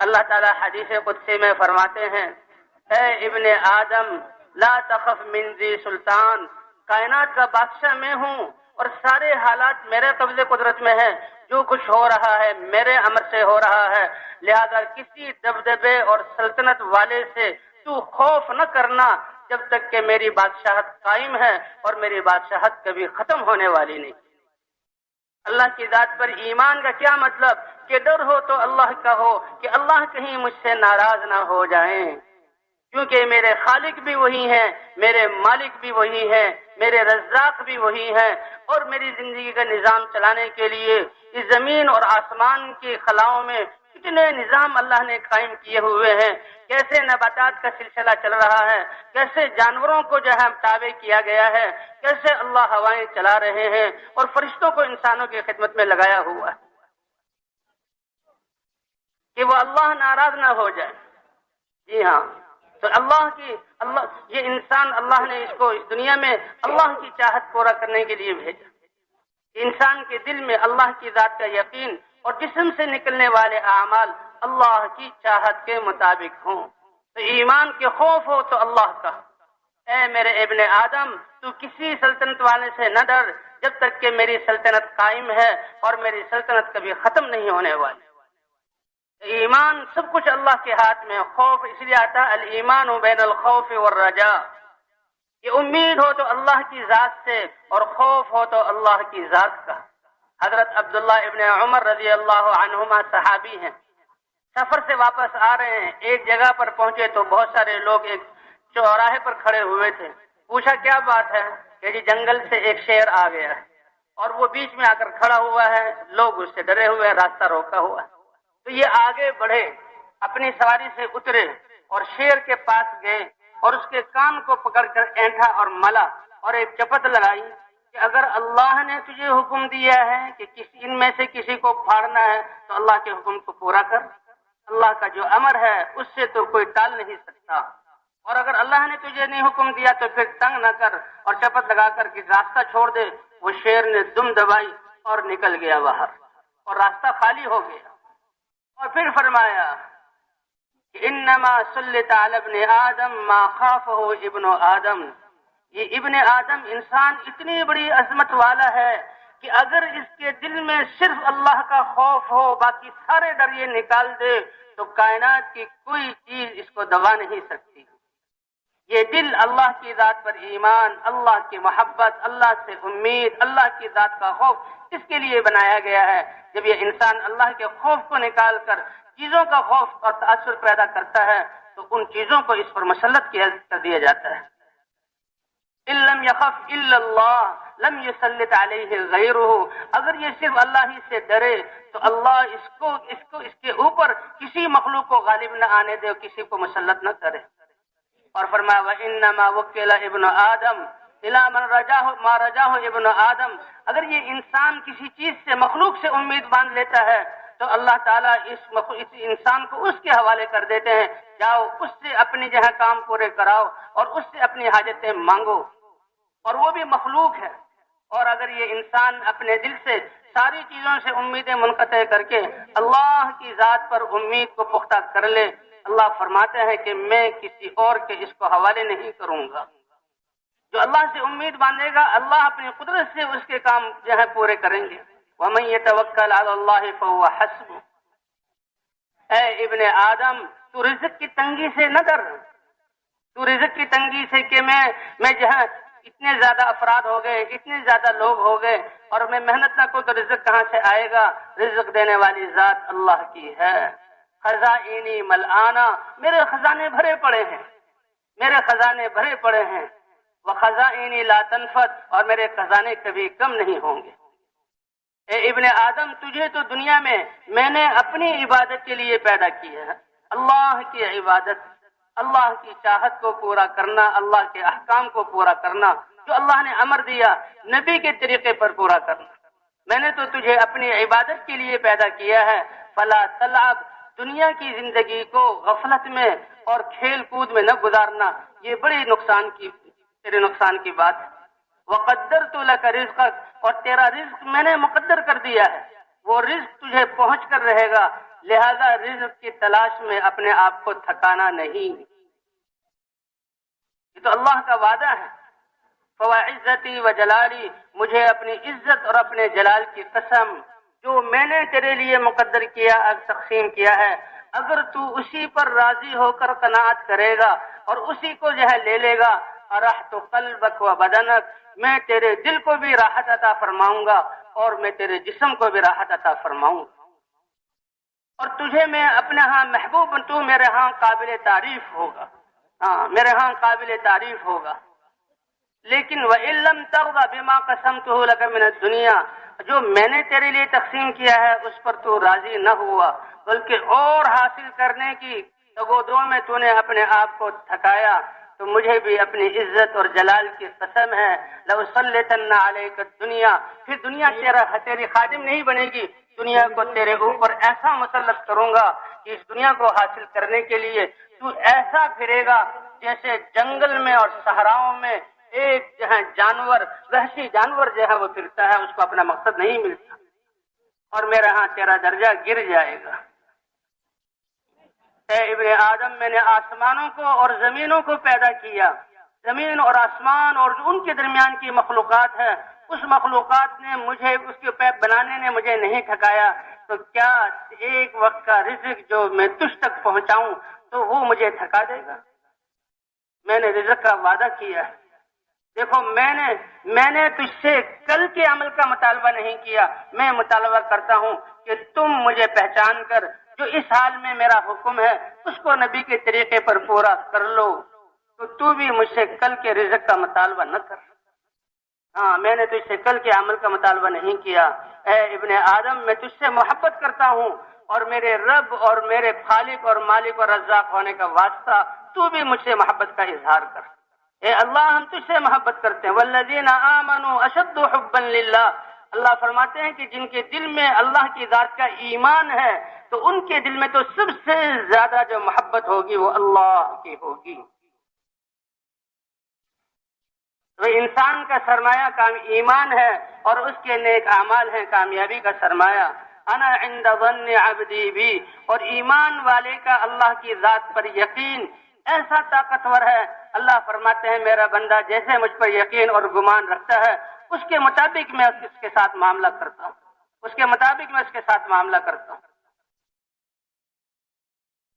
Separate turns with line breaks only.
اللہ تعالیٰ حدیث قدسی میں فرماتے ہیں، اے ابن آدم لا تخف من ذی سلطان، کائنات کا بادشاہ میں ہوں اور سارے حالات میرے قبضے قدرت میں ہیں، جو کچھ ہو رہا ہے میرے امر سے ہو رہا ہے، لہذا کسی دبدبے اور سلطنت والے سے تو خوف نہ کرنا جب تک کہ میری بادشاہت قائم ہے، اور میری بادشاہت کبھی ختم ہونے والی نہیں۔ اللہ کی ذات پر ایمان کا کیا مطلب؟ کہ ڈر ہو تو اللہ کا ہو کہ اللہ کہیں مجھ سے ناراض نہ ہو جائیں، کیونکہ میرے خالق بھی وہی ہیں، میرے مالک بھی وہی ہیں، میرے رزاق بھی وہی ہیں، اور میری زندگی کا نظام چلانے کے لیے اس زمین اور آسمان کی خلاؤں میں کتنے نظام اللہ نے قائم کیے ہوئے ہیں، کیسے نباتات کا سلسلہ چل رہا ہے، کیسے جانوروں کو جو ہے تابع کیا گیا ہے، کیسے اللہ ہوائیں چلا رہے ہیں اور فرشتوں کو انسانوں کی خدمت میں لگایا ہوا ہے کہ وہ اللہ ناراض نہ ہو جائے۔ جی ہاں، تو یہ انسان اللہ نے اس کو اس دنیا میں اللہ کی چاہت پورا کرنے کے لیے بھیجا، انسان کے دل میں اللہ کی ذات کا یقین اور جسم سے نکلنے والے اعمال اللہ کی چاہت کے مطابق ہوں۔ تو ایمان کے خوف ہو تو اللہ کا، اے میرے ابن آدم تو کسی سلطنت والے سے نہ ڈر جب تک کہ میری سلطنت قائم ہے اور میری سلطنت کبھی ختم نہیں ہونے والی۔ ایمان سب کچھ اللہ کے ہاتھ میں، خوف اس لیے آتا ہے الایمان بین الخوف والرجاء، یہ امید ہو تو اللہ کی ذات سے اور خوف ہو تو اللہ کی ذات کا۔ حضرت عبداللہ ابن عمر رضی اللہ عنہما صحابی ہیں، سفر سے واپس آ رہے ہیں، ایک جگہ پر پہنچے تو بہت سارے لوگ ایک چوراہے پر کھڑے ہوئے تھے۔ پوچھا کیا بات ہے؟ کہ جی جنگل سے ایک شیر آ گیا ہے اور وہ بیچ میں آ کر کھڑا ہوا ہے، لوگ اس سے ڈرے ہوئے ہیں، راستہ روکا ہوا ہے۔ تو یہ آگے بڑھے، اپنی سواری سے اترے اور شیر کے پاس گئے اور اس کے کان کو پکڑ کر اینٹھا اور ملا اور ایک چپت لگائی کہ اگر اللہ نے تجھے حکم دیا ہے کہ ان میں سے کسی کو پھاڑنا ہے تو اللہ کے حکم کو پورا کر، اللہ کا جو امر ہے اس سے تو کوئی ٹال نہیں سکتا، اور اگر اللہ نے تجھے نہیں حکم دیا تو پھر تنگ نہ کر اور چپت لگا کر کے راستہ چھوڑ دے۔ وہ شیر نے دم دبائی اور نکل گیا باہر اور راستہ خالی ہو گیا۔ اور پھر فرمایا کہ انما سلط علی ابن آدم ما خافہ ابن آدم، یہ ابن آدم انسان اتنی بڑی عظمت والا ہے کہ اگر اس کے دل میں صرف اللہ کا خوف ہو، باقی سارے ڈر یہ نکال دے تو کائنات کی کوئی چیز اس کو دبا نہیں سکتی۔ یہ دل اللہ کی ذات پر ایمان، اللہ کی محبت، اللہ سے امید، اللہ کی ذات کا خوف اس کے لیے بنایا گیا ہے۔ جب یہ انسان اللہ کے خوف کو نکال کر چیزوں کا خوف اور تاثر پیدا کرتا ہے تو ان چیزوں کو اس پر مسلط کر دیا جاتا ہے۔ ان لم يخف الا اللہ لم يسلط علیہ غیرہ، اگر یہ صرف اللہ ہی سے ڈرے تو اللہ اس کے اوپر کسی مخلوق کو غالب نہ آنے دے اور کسی کو مسلط نہ کرے۔ اور فرمایا وَإِنَّمَا وَكِّلَ ابن آدم إِلَى مَنْ رَجَاهُ مَا رَجَاهُ ابن آدم، اگر یہ انسان کسی چیز سے مخلوق سے امید باندھ لیتا ہے تو اللہ تعالیٰ اس انسان کو اس کے حوالے کر دیتے ہیں، جاؤ اس سے اپنی جہاں کام پورے کراؤ اور اس سے اپنی حاجتیں مانگو، اور وہ بھی مخلوق ہے۔ اور اگر یہ انسان اپنے دل سے ساری چیزوں سے امیدیں منقطع کر کے اللہ کی ذات پر امید کو پختہ کر لے، اللہ فرماتے ہیں کہ میں کسی اور کے اس کو حوالے نہیں کروں گا۔ جو اللہ سے امید باندھے گا اللہ اپنی قدرت سے اس کے کام جو ہے پورے کریں گے۔ وَمَن يَتَوَكَّلْ عَلَى اللَّهِ فَهُوَ حَسْبُهُ، اے ابن آدم تو رزق کی تنگی سے نہ ڈر، تو رزق کی تنگی سے کہ میں جہاں اتنے زیادہ افراد ہو گئے، اتنے زیادہ لوگ ہو گئے اور میں محنت نہ کروں تو رزق کہاں سے آئے گا؟ رزق دینے والی ذات اللہ کی ہے۔ خزائنی ملآنا، میرے خزانے بھرے پڑے ہیں، میرے خزانے بھرے پڑے ہیں۔ وخزائنی لا تنفد، اور میرے خزانے کبھی کم نہیں ہوں گے۔ اے ابن آدم تجھے تو دنیا میں نے اپنی عبادت کے لیے پیدا کیا ہے، اللہ کی عبادت، اللہ کی چاہت کو پورا کرنا، اللہ کے احکام کو پورا کرنا، جو اللہ نے امر دیا نبی کے طریقے پر پورا کرنا۔ میں نے تو تجھے اپنی عبادت کے لیے پیدا کیا ہے، فلا تلعب، دنیا کی زندگی کو غفلت میں اور کھیل کود میں نہ گزارنا، یہ بڑی تیرے نقصان کی بات ہے۔ وقدرت لک رزقک، اور تیرا رزق میں نے مقدر کر دیا ہے، وہ رزق تجھے پہنچ کر رہے گا، لہذا رزق کی تلاش میں اپنے آپ کو تھکانا نہیں. یہ تو اللہ کا وعدہ ہے. فوعزتی و جلالی، مجھے اپنی عزت اور اپنے جلال کی قسم، جو میں نے تیرے لیے مقدر کیا، تقسیم کیا ہے، اگر تو اسی پر راضی ہو کر قناعت کرے گا اور اسی کو جو ہے لے لے گا، فرحت قلبک و بدنک، میں تیرے دل کو بھی راحت عطا فرماؤں گا اور میں تیرے جسم کو بھی راحت عطا فرماؤں گا، اور تجھے میں اپنے ہاں محبوب، تو میرے ہاں قابل تعریف ہوگا. ہاں، میرے ہاں قابل تعریف ہوگا. لیکن وَإِن لَّمْ تَرْضَ بِمَا قَسَمْتُهُ لَكَ مِنَ الدُّنْيَا، جو میں نے تیرے لیے تقسیم کیا ہے اس پر تو راضی نہ ہوا، بلکہ اور حاصل کرنے کی تگودو میں تو نے اپنے آپ کو تھکایا، تو مجھے بھی اپنی عزت اور جلال کی قسم ہے، لَأُسَلِّطَنَّ عَلَيْكَ الدُّنْيَا، پھر دنیا تیری خادم نہیں بنے گی، دنیا کو تیرے اوپر ایسا مسلط کروں گا کہ اس دنیا کو حاصل کرنے کے لیے تو ایسا پھرے گا جیسے جنگل میں اور صحراؤں میں ایک جو ہے جانور، وحشی جانور جو ہے وہ پھرتا ہے، اس کو اپنا مقصد نہیں ملتا، اور میرے ہاں تیرا درجہ گر جائے گا. اے ابن آدم، میں نے آسمانوں کو اور زمینوں کو پیدا کیا، زمین اور آسمان اور جو ان کے درمیان کی مخلوقات ہے، اس مخلوقات نے مجھے، اس کے پیپ بنانے نے مجھے نہیں تھکایا، تو کیا ایک وقت کا رزق جو میں تجھ تک پہنچاؤں تو وہ مجھے تھکا دے گا؟ میں نے رزق کا وعدہ کیا ہے. دیکھو، میں نے تجھ سے کل کے عمل کا مطالبہ نہیں کیا، میں مطالبہ کرتا ہوں کہ تم مجھے پہچان کر جو اس حال میں میرا حکم ہے اس کو نبی کے طریقے پر پورا کر لو، تو بھی مجھ سے کل کے رزق کا مطالبہ نہ کر. ہاں، میں نے تجھ سے کل کے عمل کا مطالبہ نہیں کیا. اے ابن آدم، میں تجھ سے محبت کرتا ہوں، اور میرے رب اور میرے خالق اور مالک اور رزاق ہونے کا واسطہ تو بھی مجھ سے محبت کا اظہار کر. اے اللہ، ہم تجھ سے محبت کرتے ہیں. والذین آمنوا اشد حبا للہ، اللہ فرماتے ہیں کہ جن کے دل میں اللہ کی ذات کا ایمان ہے تو ان کے دل میں تو سب سے زیادہ جو محبت ہوگی وہ اللہ کی ہوگی. تو انسان کا سرمایہ ایمان ہے اور اس کے نیک اعمال ہیں کامیابی کا سرمایہ. انا عند ظن عبدی بھی، اور ایمان والے کا اللہ کی ذات پر یقین ایسا طاقتور ہے. اللہ فرماتے ہیں میرا بندہ جیسے مجھ پر یقین اور گمان رکھتا ہے اس کے مطابق میں اس کے ساتھ معاملہ کرتا ہوں، اس کے مطابق میں اس کے ساتھ معاملہ کرتا ہوں.